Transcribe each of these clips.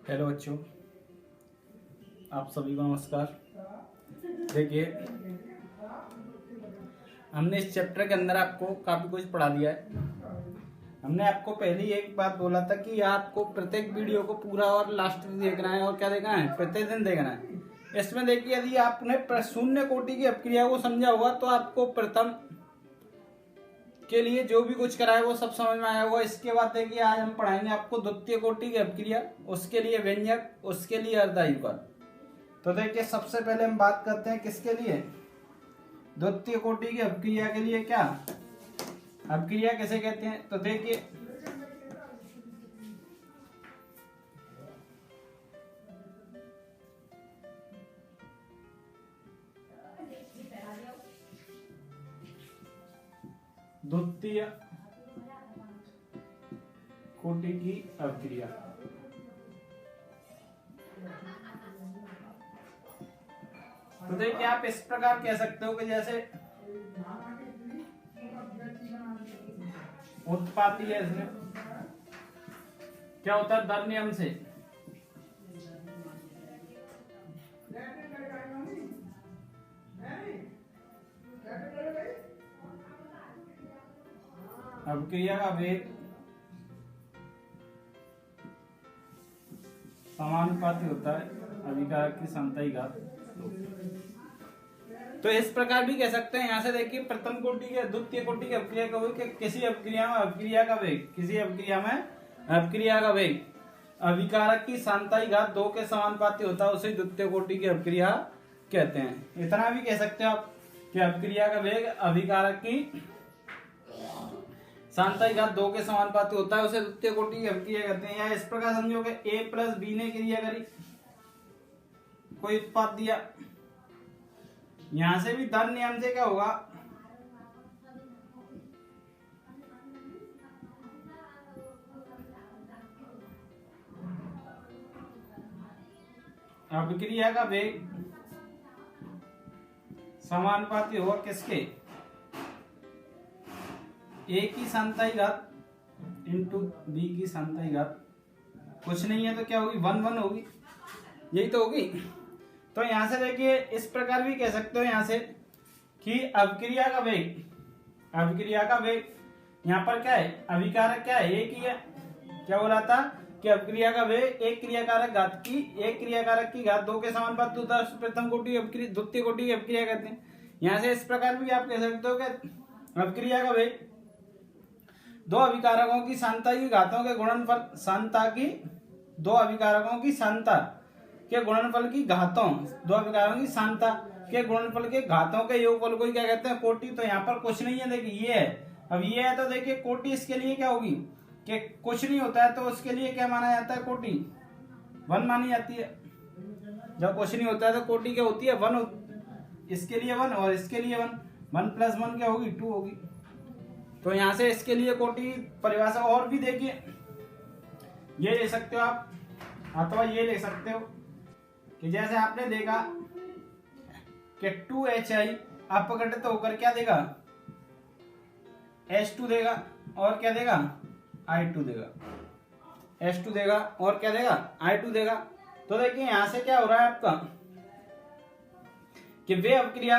Hello बच्चों, आप सभी को नमस्कार। देखिए, हमने इस चैप्टर के अंदर आपको काफ़ी कुछ पढ़ा दिया है। हमने आपको पहले ही एक बात बोला था कि आपको प्रत्येक वीडियो को पूरा और लास्ट तक देखना है और क्या देखना है, प्रत्येक दिन देखना है। इसमें देखिए, यदि आपने शून्य कोटि की अपक्रिया को समझा होगा तो आपको प्रथम के लिए जो भी कुछ करा है वो सब समझ में आया होगा। इसके बाद देखिए, आज हम पढ़ाएंगे आपको द्वितीय कोटि की अपक्रिया, उसके लिए व्यंजक, उसके लिए अर्धायुगल। तो देखिए, सबसे पहले हम बात करते हैं किसके लिए, द्वितीय कोटि की अपक्रिया के लिए। क्या अपक्रिया कैसे कहते हैं, तो देखिए द्वितीय कोटि की अपक्रिया। तो देखिए, आप इस प्रकार कह सकते हो कि जैसे उत्पाती है, इसमें क्या होता है, दर नियम से अपक्रिया का वेग समानुपाती होता है अभिकारक की समताई घात। तो इस प्रकार भी कह सकते हैं। यहां से देखिए, प्रथम कोटि के द्वितीय कोटि की अपक्रिया का वेग, किसी अपक्रिया में अपक्रिया का वेग, किसी अपक्रिया में अपक्रिया का वेग अभिकारक की समताई घात 2 के समानुपाती होता है, उसे द्वितीय कोटि की अपक्रिया कहते हैं। इतना भी कह सकते हो आप कि अपक्रिया का वेग अभिकारक की समताई घात 2 के समानुपाती होता है, उसे द्वितीय कोटि की अपक्रिया कहते हैं। या इस प्रकार समझोगे, a प्लस बी ने क्रिया करी, कोई उत्पाद दिया, यहां से भी दर नियम से क्या होगा, अपक्रिया का वेग समानुपाती होगा किसके, ए की समताई घात इंटू बी की समताई घात। कुछ नहीं है तो क्या होगी, 1 होगी, यही तो होगी। तो यहां से देखिए, इस प्रकार भी कह सकते हो यहां से कि अपक्रिया का वेग, अपक्रिया का वेग यहाँ पर क्या है, अभिकारक क्या है, एक ही है। क्या बोला था कि अपक्रिया का वेग एक क्रियाकारक की घात 2 के समानुपाती होता है, प्रथम कोटि अपक्रिया, द्वितीय कोटि की अपक्रिया कहते हैं। यहां से इस प्रकार भी आप कह सकते हो कि अपक्रिया का वेग दो अभिकारकों की सांता की घातों के गुणनफल, सांता की दो अभिकारकों की सांता के गुणनफल की घातों, दो अभिकारकों की सांता के गुणनफल के घातों के योगफल को ही क्या कहते हैं, कोटि। तो यहाँ पर कुछ नहीं है, देखिए ये है, अब ये है तो देखिए कोटि इसके लिए क्या होगी कि कुछ नहीं होता है तो उसके लिए क्या माना जाता है, कोटि 1 मानी जाती है। जब कुछ नहीं होता है तो कोटि क्या होती है, 1, इसके लिए 1 और इसके लिए 1 प्लस 1 क्या होगी, 2 होगी। तो यहां से इसके लिए कोटि परिभाषा और भी देखिए, ये ले सकते हो आप, अथवा ये ले सकते हो कि जैसे आपने देखा कि 2HI अपघटित होकर क्या देगा, H2 देगा और क्या देगा, I2 देगा, H2 देगा और क्या देगा, I2 देगा। तो देखिए, यहां से क्या हो रहा है आपका कि वे अपक्रिया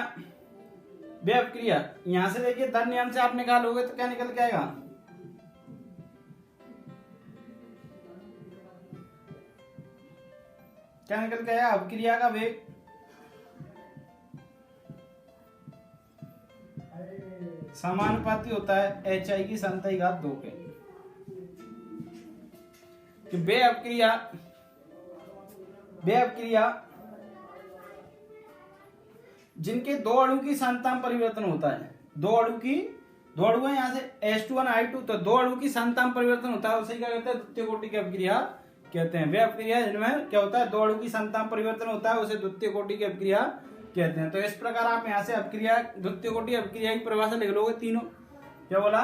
यहां से देखिए दर नियम से आप निकालोगे तो क्या निकल के आएगा, क्या निकल के आएगा, अपक्रिया का वेग समानुपाती होता है HI की समताई घात 2 के। कि वे अपक्रिया जिनके दो अणु की सांता में परिवर्तन होता है, दो अणु है यहाँ से H2 I2, तो दो अणु की सांता में परिवर्तन होता है, उसे क्या कहते हैं, द्वितीय कोटि की अपक्रिया कहते हैं। वे अपक्रिया जिनमें क्या होता है, दो अणु की सांता में परिवर्तन होता है, उसे द्वितीय कोटि की अपक्रिया कहते हैं। तो इस प्रकार आप यहाँ से अपक्रिया, द्वितीय कोटि अपक्रिया की परिभाषा लिख लोगे तीनों। क्या बोला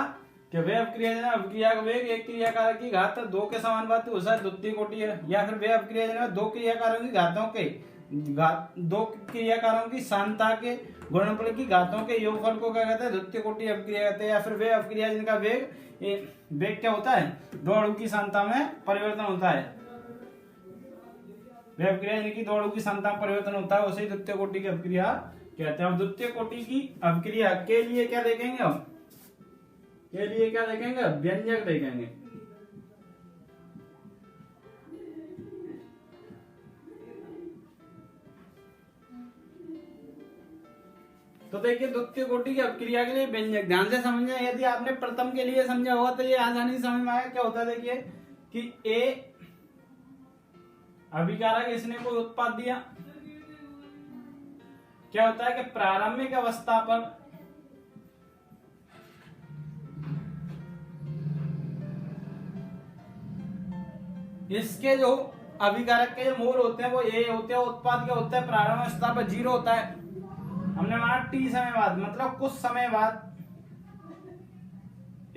कि वे अपक्रिया का वेग एक क्रियाकारक की घात 2 के समानुपाती हो सकता है, द्वितीय कोटि है। या फिर वे अपक्रिया दो क्रियाकारों की घातों के दो क्रियाकारों की सांता के गुणनफल की घातों के योगफल को क्या कहते हैं, द्वितीय कोटि अपक्रिया कहते हैं। या फिर वे अपक्रिया जिनका वेग क्या होता है, दो अणु की सांता में परिवर्तन होता है। वह अपक्रिया जिनकी दौड़ों की क्षमता में परिवर्तन होता है उसे द्वितीय कोटि की अपक्रिया कहते हैं। अब द्वितीय कोटि की अपक्रिया के लिए क्या देखेंगे हम? के लिए क्या देखेंगे? व्यंजक देखेंगे। तो देखिए द्वितीय कोटि की अपक्रिया के लिए व्यंजक ध्यान से समझें। यदि आपने प्रथम के लिए समझा होगा तो ये आसानी से समझ में आएगा। क्या होता है देखिए कि ए अभिकारक, इसने कोई उत्पाद दिया, क्या होता है कि प्रारंभिक अवस्था पर इसके जो अभिकारक के जो मोल होते हैं वो ए होते हैं। उत्पाद क्या होता है? प्रारंभिक अवस्था पर 0 होता है। हमने माना टी समय बाद, मतलब कुछ समय बाद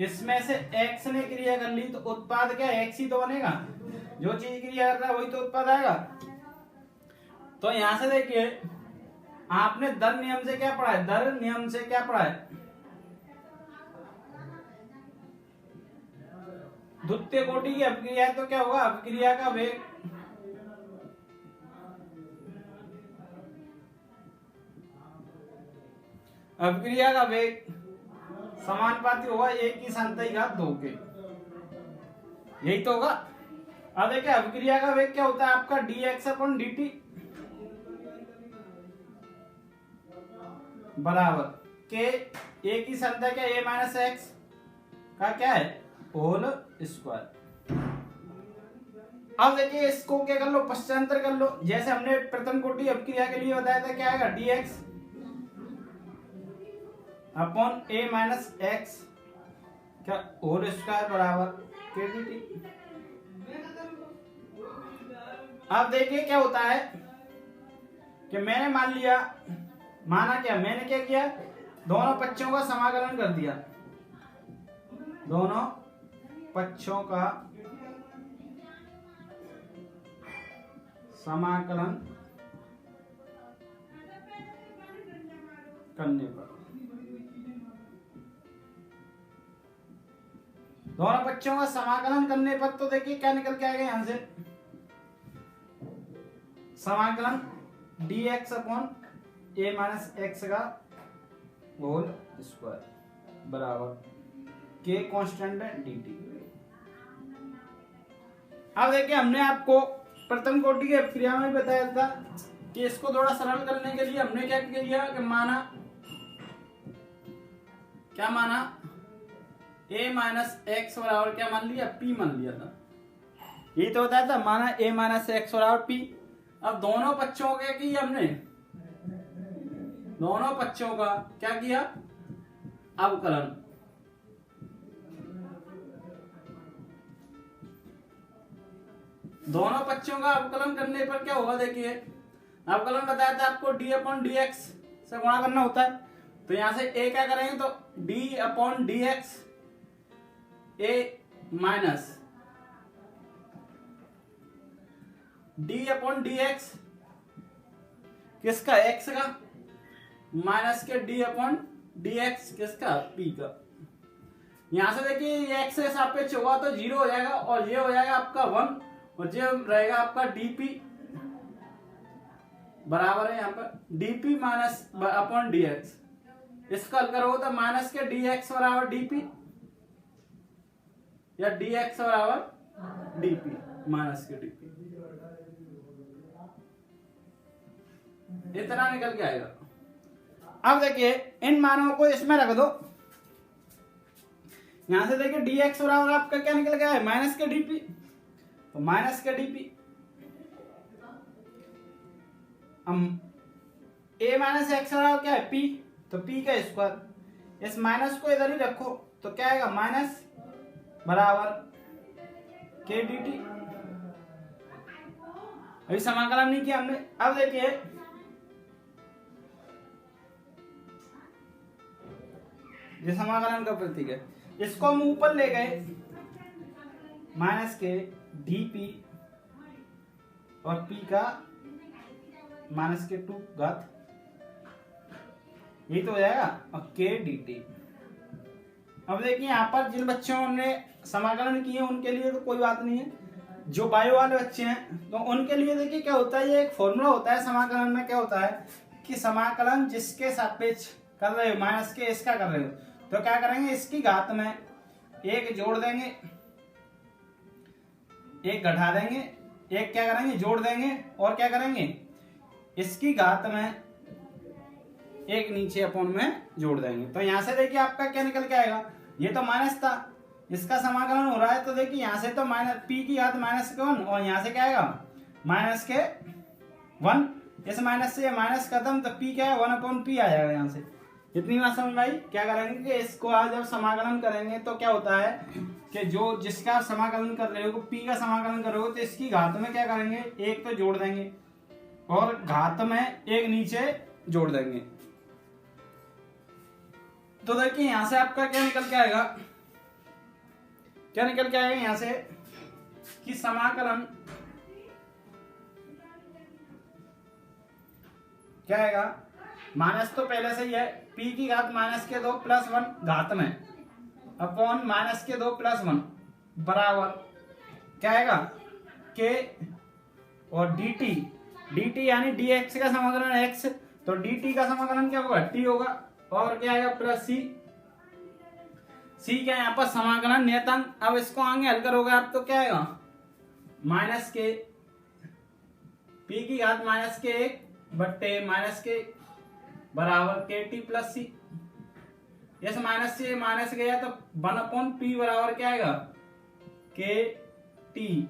इसमें से x ने क्रिया कर ली तो उत्पाद क्या x ही तो बनेगा। जो चीज क्रिया कर रहा है वही तो उत्पाद आएगा। तो यहां से देखिए आपने दर नियम से क्या पढ़ा है? दर नियम से क्या पढ़ा है? द्वितीय कोटि की अपक्रिया तो क्या होगा? अपक्रिया का वेग समानुपाती होगा एक की संतई घात 2 के। यही तो होगा। अब देखिए अपक्रिया का वेग क्या होता है आपका? dx/dt बराबर के ए की संख्या क्या? a माइनस एक्स का क्या है? Whole square. अब देखिए इसको क्या कर लो? पश्चांतर कर लो। जैसे हमने प्रथम कोटि अपक्रिया के लिए बताया था, क्या आएगा? dx upon a minus x क्या? होल स्क्वायर बराबर के dt। अब देखिए क्या होता है कि मैंने मैंने क्या किया? दोनों पक्षों का समाकलन कर दिया। दोनों पक्षों का समाकलन करने पर तो देखिए क्या निकल के आएगा यहां से? समाकलन dx upon a minus x का होल स्क्वायर बराबर के कांस्टेंट है dt। अब देखिए हमने आपको प्रथम कोटि की अपक्रिया में बताया था कि इसको थोड़ा सरल करने के लिए हमने क्या किया कि क्या माना? a माइनस एक्स बराबर क्या मान लिया? p मान लिया था। ये तो बताया था, माना a माइनस एक्स बराबर p। अब दोनों पक्षों के की हमने दोनों पक्षों का क्या किया? अवकलन। दोनों पक्षों का अवकलन करने पर क्या होगा? देखिए अवकलन बताया था आपको d अपॉन dx से गुणा करना होता है। तो यहां से a क्या करेंगे? तो d upon dx a minus d upon dx किसका? x का माइनस के d अपॉन dx किसका? p का। यहां से देखिए ये x के सापेक्ष होगा तो 0 हो जाएगा और ये हो जाएगा आपका 1 और ये रहेगा आपका dp बराबर है यहाँ पर dp माइनस अपॉन dx। इसका हल करोगे तो माइनस के dx बराबर dp या dx बराबर dp माइनस के dp, इतना निकल के आएगा। अब देखिए इन मानों को इसमें रख दो। यहां से देखिए dx बराबर आपका क्या निकल गया है? माइनस के dp। तो माइनस के dp a माइनस एक्स बराबर क्या है? p। तो p का स्क्वायर। इस माइनस को इधर ही रखो तो क्या आएगा? माइनस बराबर के dt। अभी समाकलन नहीं किया हमने। अब देखिए ये समाकलन का प्रतीक है, इसको हम ऊपर ले गए माइनस के dp और p का माइनस के 2 घात, यही तो हो जाएगा, और k dt। अब देखिए यहाँ पर जिन बच्चों ने समाकलन किए उनके लिए तो कोई बात नहीं है, जो बायो वाले बच्चे हैं तो उनके लिए देखिए क्या होता है, ये एक फॉर्मूला होता है समाकलन में। क्या होता है कि समाकलन जिसके सापेक्ष कर रहे हो माइनस के इसका कर रहे हो, तो क्या करेंगे, इसकी घात में एक जोड़ देंगे, एक घटा देंगे, एक क्या करेंगे जोड़ देंगे, और क्या करेंगे इसकी घात में एक नीचे अपॉन में जोड़ देंगे। तो यहां से देखिए आपका क्या निकल के आएगा, ये तो माइनस था, इसका समाकलन हो रहा है, तो देखिए यहां से तो माइनस पी की घात माइनस के 1, और यहां से क्या आएगा माइनस के 1। इस माइनस से माइनस खत्म, तो पी क्या है 1/p आ जाएगा यहाँ से। इतनी बात समझ में आई। क्या करेंगे कि इसको आज जब समाकलन करेंगे तो क्या होता है कि जो जिसका समाकलन कर रहे हो पी का समाकलन कर रहे हो, तो इसकी घात में क्या करेंगे, एक तो जोड़ देंगे और घात में एक नीचे जोड़ देंगे। तो देखिए यहां से आपका क्या निकल के आएगा, क्या निकल के आएगा यहां से कि समाकलन क्या आएगा, माइनस तो पहले से ही है, पी की घात माइनस के 2 प्लस 1 घात में अपॉन माइनस के 2 प्लस 1 बराबर क्या आएगा के और dt, dt यानी dx का समाकलन x, तो dt का समाकलन क्या होगा t होगा, और क्या आएगा प्लस c, c क्या है यहाँ पर समाकलन नियतांक। अब इसको आगे हल करोगे आप तो क्या आएगा माइनस के p की घात माइनस के 1 बट्टे माइनस के बराबर के टी प्लस सी। इस माइनस से माइनस गया तो 1/p बराबर क्या आएगा के टी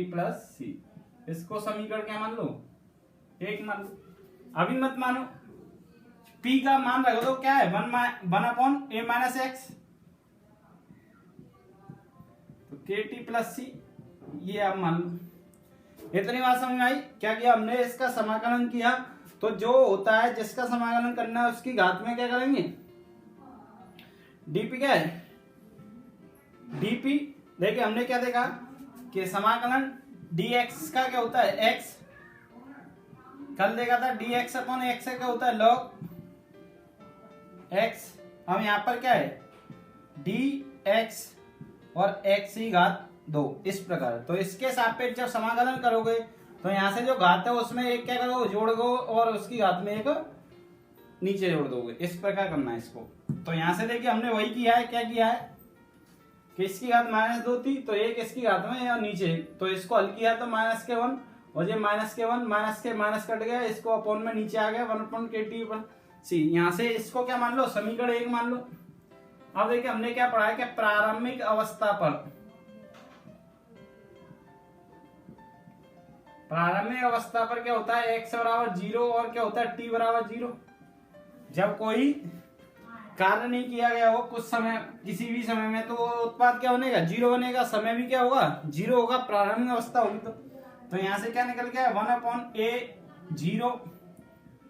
प्लस सी। इसको समीकरण क्या मान लो, एक मान लो। अभी मत मानो, p का मान रखो तो क्या है 1/a माइनस एक्स, तो के टी प्लस सी, ये आप मान लो। इतनी बात समझ में आई। क्या किया हमने, इसका समाकलन किया, तो जो होता है जिसका समाकलन करना है उसकी घात में क्या करेंगे dp, क्या है dp। देखिए हमने क्या देखा कि समाकलन dx का क्या होता है x, कल देखा था dx अपॉन x का होता है log x। अब यहां पर क्या है dx और x की घात 2, इस प्रकार। तो इसके सापेक्ष जब समाकलन करोगे तो यहां से जो घात है उसमें एक क्या करोगे जोड़ दो, और उसकी घात में एक नीचे जोड़ दोगे, इस प्रकार करना है इसको। तो यहां से देखिए हमने वही किया है, क्या किया है कि इसकी घात -2 थी, तो एक इसकी घात में या नीचे, तो इसको हल किया तो माइनस के 1, और ये माइनस के 1 माइनस के माइनस कट गया, इसको अपॉन में नीचे आ गया 1/kt/c। यहां से इसको क्या मान लो समीकरण 1 मान लो। अब देखिए हमने क्या पढ़ा है कि प्रारंभिक अवस्था पर, प्रारंभिक अवस्था पर क्या होता है x बराबर 0 और क्या होता है t बराबर 0। जब कोई कार्य नहीं किया गया हो कुछ समय, किसी भी समय में, तो उत्पाद क्या बनेगा 0 बनेगा, समय भी क्या होगा 0 होगा, प्रारंभिक अवस्था होगी। तो यहां से क्या निकल गया 1/a 0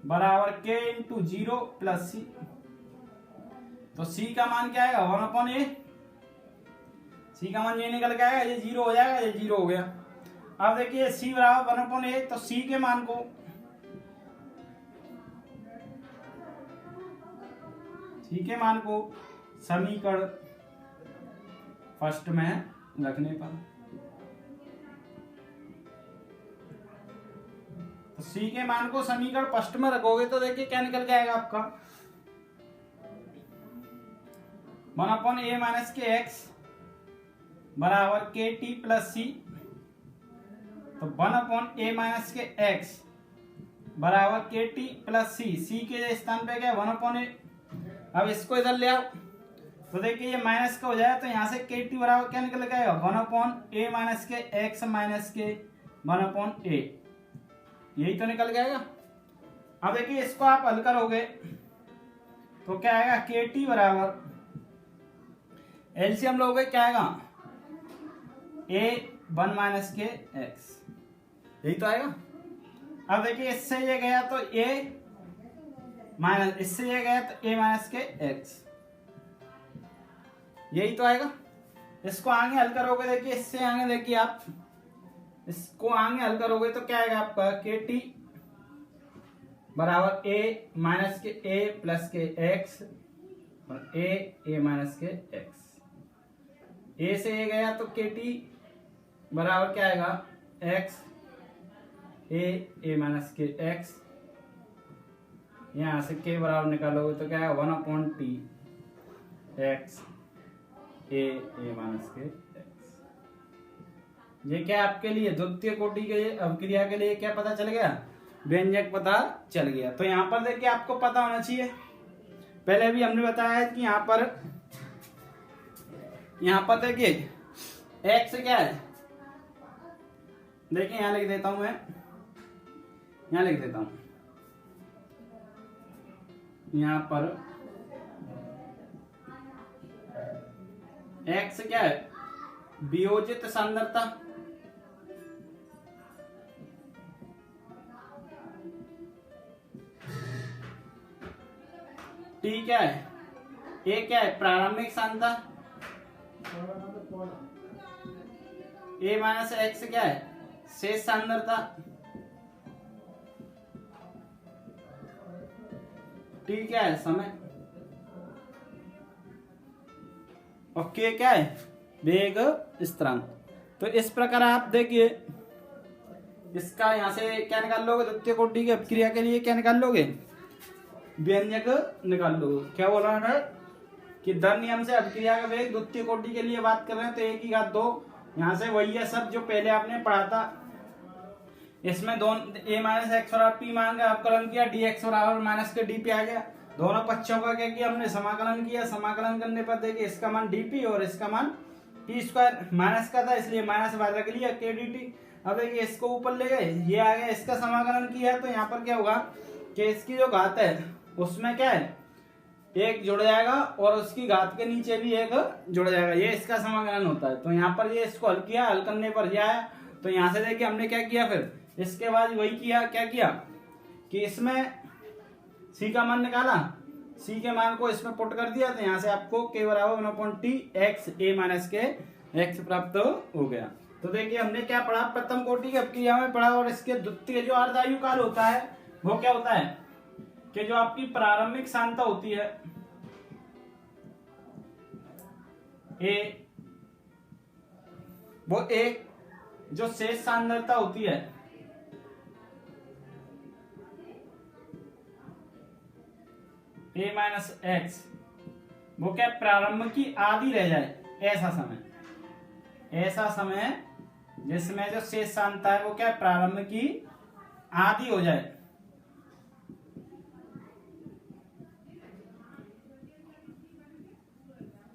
बराबर k इंटू 0 प्लस सी। तो c का मान क्या आएगा 1/a, c का मान ये निकल के आएगा, ये 0 हो जाएगा, ये 0 हो गया। अब देखिए c बराबर 1/a, तो c के मान को समीकरण फर्स्ट में रखने पर, तो c के मान को समीकरण फर्स्ट में रखोगे तो देखिए क्या निकल के आएगा आपका 1/a माइनस के एक्स बराबर के टी प्लस सी। तो 1/a माइनस के एक्स बराबर के टी प्लस सी, सी के स्थान पे क्या 1/a। अब इसको इधर ले आओ तो देखिए ये माइनस का हो जाए, तो यहाँ से के टी बराबर क्या निकल के आएगा 1/a माइनस के एक्स माइनस के 1/a, यही तो निकल जाएगा। अब देखिए इसको आप हल करोगे तो क्या आएगा के टी बराबर एलसीएम लोगे क्या आएगा a1 माइनस के एक्स, यही तो आएगा। अब देखिए इससे ये गया तो a माइनस, इससे ये गया तो a माइनस के x, यही तो आएगा। इसको आगे हल करोगे, देखिए इससे आगे देखिए आप इसको आगे हल करोगे तो क्या आएगा आपका के टी बराबर a माइनस के a प्लस के x और ए माइनस के एक्स, ए से ए गया तो के टी बराबर क्या आएगा एक्स ए माइनस के एक्स, यहाँ से के बराबर निकालोगे तो क्या है 1/t एक्स ए माइनस के एक्स। ये क्या आपके लिए द्वितीय कोटि के अभिक्रिया के लिए क्या पता चल गया, व्यंजक पता चल गया। तो यहाँ पर देखिए आपको पता होना चाहिए, पहले भी हमने बताया है कि यहाँ पर देखिए x क्या है, देखिए यहाँ लिख देता हूं मैं, यहाँ लिख देता हूं, यहाँ पर x क्या है वियोजित सांद्रता, t क्या है, a क्या है प्रारंभिक सांद्रता, a माइनस एक्स क्या है शेष सांद्रता, t क्या है समय, और k क्या है वेग स्थिरांक। तो इस प्रकार आप देखिए इसका यहां से क्या निकाल लोगे, द्वितीय कोटि की अभिक्रिया के लिए क्या निकाल लोगे, व्यंजक निकाल लोगे। क्या बोल रहा है कि दर नियम से अभिक्रिया का वेग द्वितीय कोटि के लिए बात कर रहे हैं तो एक ही घात दो, यहाँ से वही है सब जो पहले आपने पढ़ा था। इसमें दोनों ए माइनस एक्स और पी मान का अवकलन किया, डी एक्स बराबर माइनस के डी पी आ गया। दोनों पक्षों का क्या किया हमने समाकलन किया, समाकलन करने पर देखिए इसका मान डीपी और इसका मान पी स्क्वायर, माइनस का था इसलिए माइनस बाहर रख लिया के डी टी। अब देखिए इसको ऊपर ले गए, ये आ गया, इसका समाकलन किया तो यहाँ पर क्या होगा कि इसकी जो घात है उसमें क्या है एक जुड़ जाएगा और उसकी घात के नीचे भी एक जुड़ जाएगा, ये इसका समाकलन होता है। तो यहाँ पर ये इसको हल किया, हल करने पर ये आया। तो यहाँ से देखिए हमने क्या किया, फिर इसके बाद वही किया, क्या किया कि इसमें c का मान निकाला, c के मान को इसमें पुट कर दिया, तो यहाँ से आपको k बराबर 1/t एक्स ए माइनस के एक्स प्राप्त हो गया। तो देखिए हमने क्या पढ़ा, प्रथम कोटि की अभिक्रिया में पढ़ा, और इसके द्वितीय जो अर्धायु काल होता है वो क्या होता है कि जो आपकी प्रारंभिक सांद्रता होती है ए, वो एक जो शेष सांद्रता होती है ए माइनस एक्स, वो क्या प्रारंभ की आधी रह जाए, ऐसा समय जिसमें जो शेष सांद्रता है वो क्या प्रारंभ की आधी हो जाए।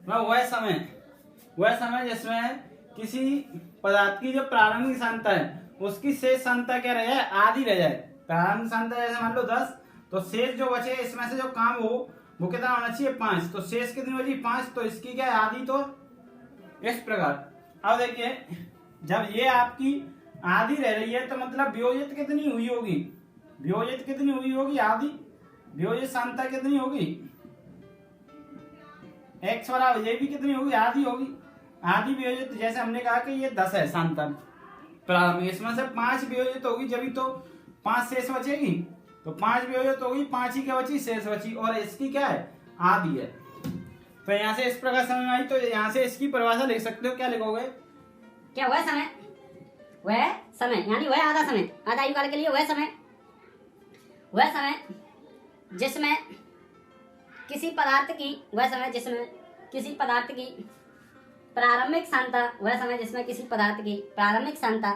वह समय जिसमें किसी पदार्थ की जो प्रारंभिक सांद्रता है उसकी शेष सांद्रता क्या रह जाए, आधी रह जाए। प्रारंभिक सांद्रता जैसे मान लो 10, तो शेष जो बचे इसमें से जो काम हो वो कितना होना चाहिए 5, तो शेष कितनी बची 5, तो इसकी क्या है आधी। तो इस प्रकार अब देखिए जब ये आपकी आधी रह रही है तो मतलब वियोजित कितनी हुई होगी, वियोजित कितनी हुई होगी आधी, वियोजित सांद्रता कितनी होगी x बराबर ये भी कितनी होगी आधी होगी, आधी वियोजित। जैसे हमने कहा कि ये 10 है सांद्रता प्रारंभिक, इसमें से 5 वियोजित होगी जब तो 5 शेष बचेगी, तो 5 वियोजित होगी, 5 ही क्या बची शेष बची, और इसकी क्या है आधी है। तो यहाँ से इस प्रकार समझ में आई। तो यहाँ से इसकी परिभाषा लिख सकते हो, क्या लिखोगे, क्या वह समय यानी वह आधा समय, आधा आयु काल के लिए वह समय जिसमें किसी पदार्थ की, वह समय जिसमें किसी पदार्थ की प्रारंभिक सांद्रता, वह समय जिसमें किसी पदार्थ की प्रारंभिक सांद्रता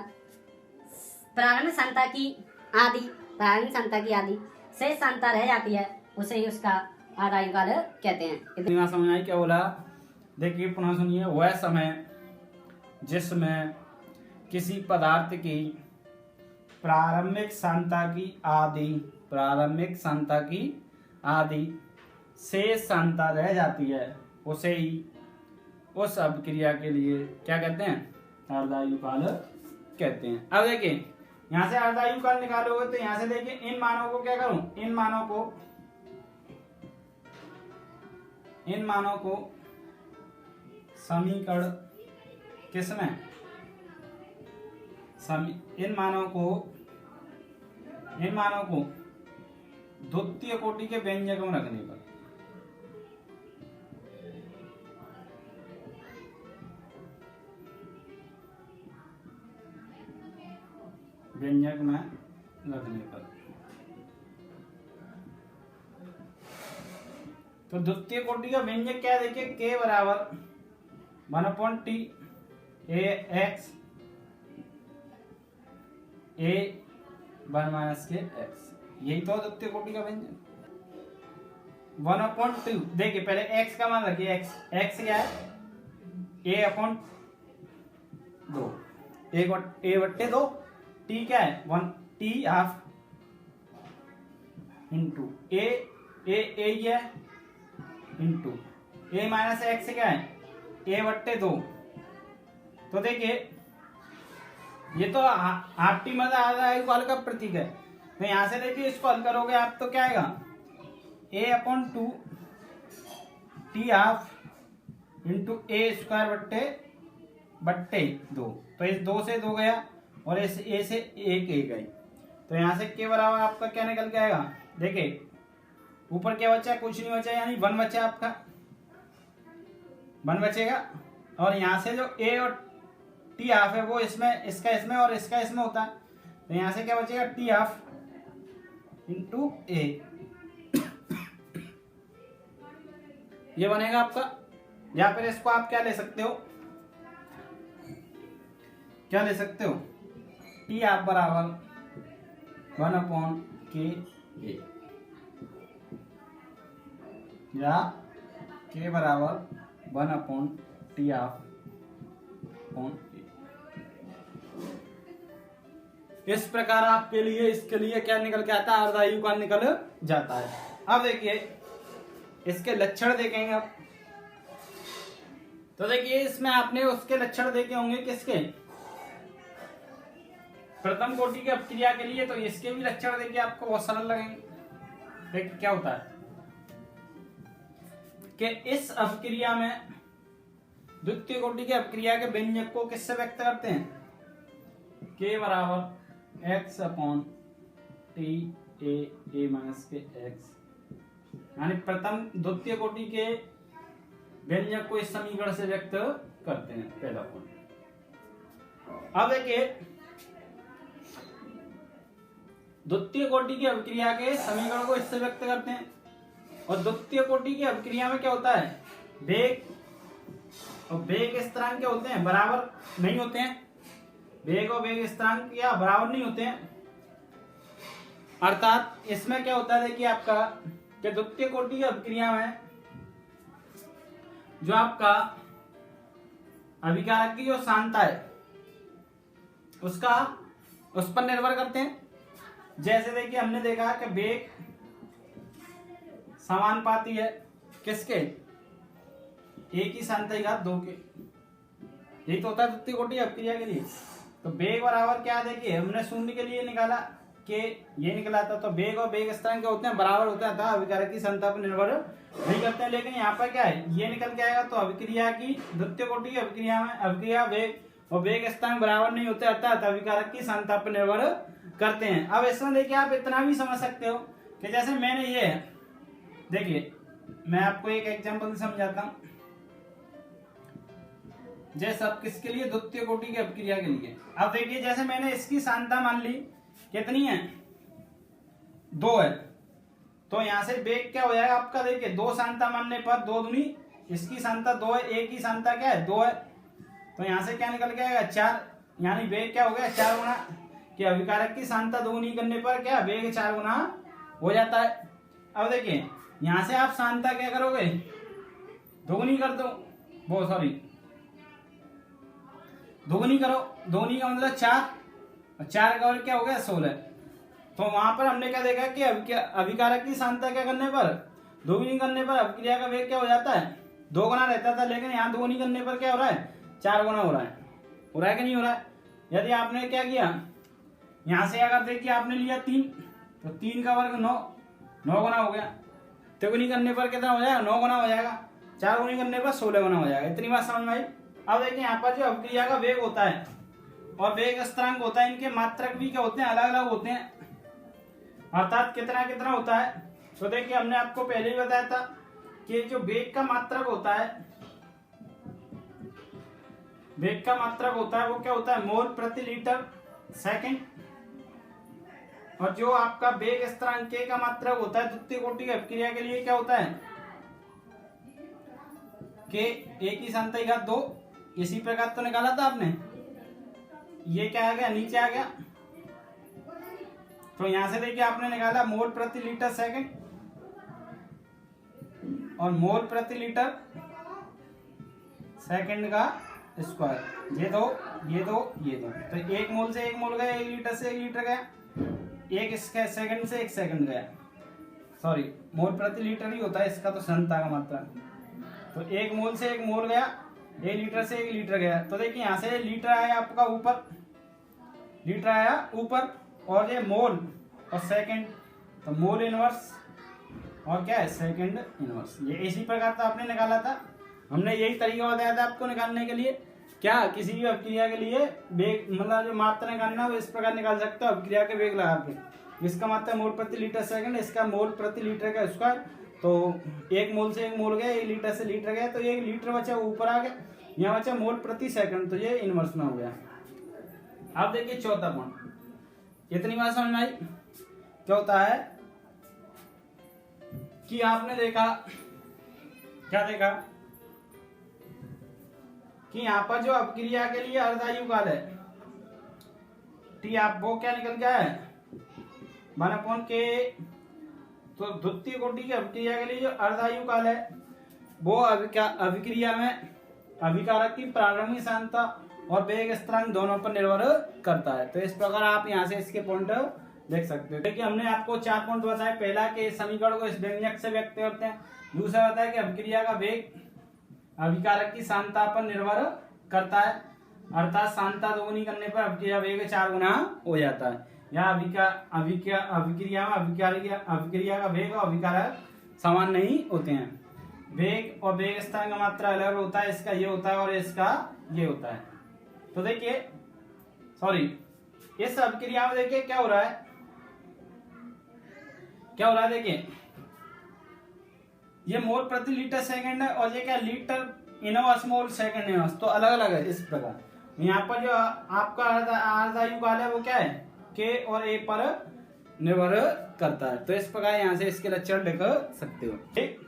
की आधी शेष सांद्रता रह जाती है, उसे ही उसका आधा आयु काल कहते हैं। इतना समझ आई क्या बोला, देखिए पुनः सुनिए, वह समय जिसमें किसी पदार्थ की प्रारंभिक सांद्रता की आधी शेष सांद्रता रह जाती है, उसे ही उस अभिक्रिया के लिए क्या कहते हैं, अर्धायु काल कहते हैं। अब देखिए यहाँ से अर्धायु काल निकालोगे तो यहाँ से देखिए इन मानों को क्या करूं, इन मानों को समीकरण किसमें, इन मानों को द्वितीय कोटि के व्यंजक में रखने पर, व्यंजक में लगने पर। तो द्वितीय कोटि का व्यंजक क्या है, देखिए के बराबर 1/t ए एक्स ए 1 - के एक्स, यही तो द्वितीय कोटि का व्यंजक। 1/2, देखिए पहले x का मान रखिए, x क्या है, a/2 a/2, t क्या है 1/2 इंटू a ही है इंटू a माइनस x क्या है a/2। तो देखिए ये तो हाफ टी मतलब आधा हल का प्रतीक है, तो यहां से देखिए इसको हल करोगे आप तो क्या आएगा a/2 t½ इंटू a² तो इस 2 से 2 गया और इस a से 1 गई, तो यहां से के बराबर आपका क्या निकल के आएगा, देखिए ऊपर क्या बचा, कुछ नहीं बचा, यानी 1 बचा आपका, 1 बचेगा। और यहां से जो a और t½ है वो इसमें, इसका इसमें और इसका इसमें होता है, तो यहां से क्या बचेगा t½ इंटू a, ये बनेगा आपका। या फिर इसको आप क्या ले सकते हो, क्या ले सकते हो, t½ बराबर 1/k a, या k बराबर 1/t½ इस प्रकार आपके लिए इसके लिए क्या निकल के आता है, अर्धायु का निकल जाता है। अब देखिए इसके लक्षण देखेंगे आप, तो देखिए इसमें आपने उसके लक्षण देखे होंगे किसके, प्रथम कोटि की अपक्रिया के लिए, तो इसके भी लक्षण देखिए आपको बहुत सरल लगेंगे। देखिए क्या होता है कि इस अपक्रिया में द्वितीय कोटि की अपक्रिया के व्यंजक को किससे व्यक्त करते हैं, k बराबर x/t a माइनस के x, यानी प्रथम द्वितीय कोटि के व्यंजक को इस समीकरण से व्यक्त करते हैं, पहला पॉइंट। अब देखिए द्वितीय कोटि की अभिक्रिया के समीकरण को इससे व्यक्त करते हैं, और द्वितीय कोटि की अभिक्रिया में क्या होता है, वेग और वेग स्थिरांक क्या होते हैं, बराबर नहीं होते हैं, वेग और वेग स्थिरांक क्या बराबर नहीं होते हैं। अर्थात इसमें क्या होता है, देखिए आपका कि द्वितीय कोटि की अभिक्रिया में जो आपका अभिकारक की जो सांद्रता है उसका उस पर निर्भर करते हैं। जैसे देखिए हमने देखा कि वेग समानुपाती है किसके, एक ही सांद्रता की घात 2 के, यही तो होता है द्वितीय कोटि अभिक्रिया के लिए। तो वेग बराबर क्या, देखिए हमने शून्य के लिए निकाला कि ये निकला था, तो वेग और वेग स्थिरांक क्या होते हैं, बराबर होते हैं, अभिकारक की सांद्रता पर निर्भर नहीं करते हैं। लेकिन यहाँ पर क्या है, ये निकल के आएगा, तो अभिक्रिया की द्वितीय कोटि की अभिक्रिया में अभिक्रिया वेग और वेग स्थिरांक बराबर नहीं होते, अर्थात अभिकारक की सांद्रता पर निर्भर करते हैं। अब इसमें देखिए आप इतना भी समझ सकते हो कि जैसे मैंने ये देखिए, मैं आपको एक एग्जाम्पल समझाता हूँ। जैसे अब किसके लिए, द्वितीय कोटि की अभिक्रिया के लिए। अब देखिए जैसे मैंने इसकी सांद्रता मान ली कितनी है, 2 है, तो यहां से वेग क्या हो जाएगा आपका, देखिए 2 सांद्रता मानने पर 2 दूनी, इसकी सांद्रता 2 है, एक ही सांद्रता क्या है 2 है, तो यहां से क्या निकल के आएगा 4, यानी वेग क्या हो गया 4 गुना, कि अभिकारक की सांद्रता दोगुनी करने पर क्या वेग 4 गुना हो जाता है। अब देखिए यहां से आप सांद्रता क्या करोगे, दोगुनी कर दो, वो सॉरी दोगुनी करो, दोगुनी का मतलब 4 और 4 का और क्या हो गया 16। तो वहां पर हमने क्या देखा कि अभिकारक की सांद्रता क्या करने पर, दोगुनी करने पर अभिक्रिया का वेग क्या हो जाता है 2 गुना रहता था, लेकिन यहाँ दोगुनी करने पर क्या हो रहा है 4 गुना हो रहा है कि नहीं हो रहा है। यदि आपने क्या किया, यहाँ से अगर देखिए आपने लिया 3, तो 3 का वर्ग 9 गुना हो गया, तिगुनी करने पर कितना हो जाएगा 9 गुना हो जाएगा, 4 गुनी करने पर 16 गुना हो जाएगा। इतनी बात समझ में आई। अब देखिए यहाँ पर जो अभिक्रिया का वेग होता है और वेग स्थिरांक होता है, इनके मात्रक भी क्या होते हैं, अलग अलग होते हैं, अर्थात कितना कितना होता है। तो देखिए हमने आपको पहले ही बताया था कि जो वेग का मात्रक होता है, वेग का मात्रक होता है वो क्या होता है, मोल प्रति लीटर सेकंड, और जो आपका वेग स्थिरांक k का मात्रक होता है द्वितीय कोटि की अभिक्रिया के लिए क्या होता है k a की सांतई घात 2। इसी प्रकार तो निकाला था आपने, ये क्या आ गया नीचे आ गया। तो यहां से देखिए आपने निकाला मोल प्रति लीटर सेकंड और मोल प्रति लीटर सेकंड का स्क्वायर, ये दो ये दो ये दो। तो एक मोल से एक मोल गया, 1 लीटर से 1 लीटर गया, एक सेकंड से 1 सेकंड गया। सॉरी मोल प्रति लीटर ही होता है इसका तो सांता का मात्रा। तो एक मोल से एक मोल गया, 1 लीटर से 1 लीटर गया। तो देखिए यहाँ से लीटर आया आपका ऊपर, लीटर आया ऊपर, और ये मोल और सेकंड, तो मोल इनवर्स और क्या है सेकंड इनवर्स। ये इसी प्रकार का आपने निकाला था, हमने यही तरीका बताया था आपको निकालने के लिए। क्या किसी भी अभिक्रिया के लिए वेग मतलब जो मात्रा निकालना वो इस प्रकार निकाल सकते हो अभिक्रिया के वेग लगा के। इसका मात्रा मोल प्रति लीटर सेकंड, इसका मोल प्रति लीटर का स्क्वायर। तो एक मोल से एक मोल गया, 1 लीटर से लीटर गया, तो 1 लीटर बचा ऊपर आ गया, यहाँ बचा मोल प्रति सेकंड, तो ये इनवर्स में हो गया। अब देखिए चौथा पॉइंट, इतनी बात समझ में आई। क्या होता है कि आपने देखा, क्या देखा कि यहाँ पर जो अभिक्रिया के लिए अर्धायु काल है टी, आप वो क्या निकल गया है 1/k। तो द्वितीय कोटि की अभिक्रिया के लिए जो अर्धायु काल है वो अभिक्रिया में अभिकारक की प्रारंभिक सांद्रता और वेग स्थिरांक दोनों पर निर्भर करता है। तो इस प्रकार आप यहाँ से इसके पॉइंट देख सकते हो। देखिए हमने आपको 4 पॉइंट बताए। पहला कि समीकरण को इस व्यंजक से व्यक्त करते हैं। दूसरा बताया कि अभिक्रिया का वेग अभिकारक की सांद्रता पर निर्भर करता है, अर्थात सांद्रता दोगुनी करने पर अभिक्रिया वेग 4 गुना हो जाता है। यहाँ अभिक्रिया में अभिक्रिया का वेग और अभिकारक समान नहीं होते हैं। वेग और वेग स्थान का मात्रा अलग होता है, इसका ये होता है और इसका ये होता है। तो देखिए सॉरी इस अभिक्रिया में देखिए क्या हो रहा है, क्या हो रहा है देखिए ये मोल प्रति लीटर सेकंड है और ये क्या लीटर इनवर्स मोल सेकंड इनवर्स, तो अलग अलग है। इस प्रकार यहाँ पर जो आपका अर्धायु काल है वो क्या है के और ए पर निर्भर करता है। तो इस प्रकार यहाँ से इसके लक्षण लिख सकते हो। ठीक।